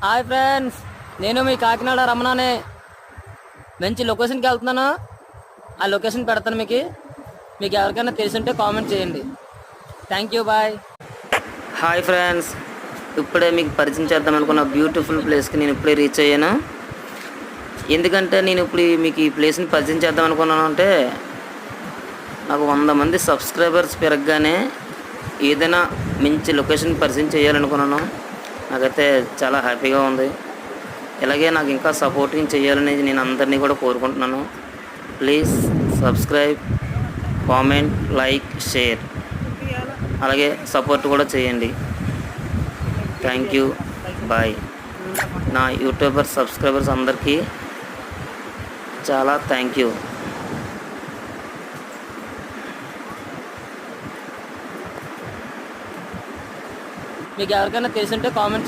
Hi friends, నేను మీ కాకినాడ రమణనే. మంచి లొకేషన్కి వెళ్తున్నాను. ఆ లొకేషన్ పెడతాను మీకు ఎవరికైనా తెలిసింటే కామెంట్ చేయండి. Thank you, bye. Hi friends, ఇప్పుడే మీకు పరిచయం చేద్దాం అనుకున్న బ్యూటిఫుల్ ప్లేస్కి నేను ఇప్పుడే రీచ్ అయ్యాను. ఎందుకంటే నేను ఇప్పుడు మీకు ఈ ప్లేస్ని పరిచయం చేద్దాం అనుకున్నాను అంటే నాకు 100 మంది సబ్స్క్రైబర్స్ పెరగగానే ఏదైనా మంచి లొకేషన్ పరిచయం చేయాలనుకున్నాను. నాకైతే చాలా హ్యాపీగా ఉంది. ఇలాగే నాకు ఇంకా సపోర్టింగ్ చేయాలని నేను అందరినీ కూడా కోరుకుంటున్నాను. Please subscribe, comment, like, share, అలాగే సపోర్ట్ కూడా చేయండి. Thank you, bye. నా యూట్యూబర్ సబ్స్క్రైబర్స్ అందరికీ చాలా థ్యాంక్ యూ. మీకు ఎవరికైనా తెలిసింటే కామెంట్ చేయండి.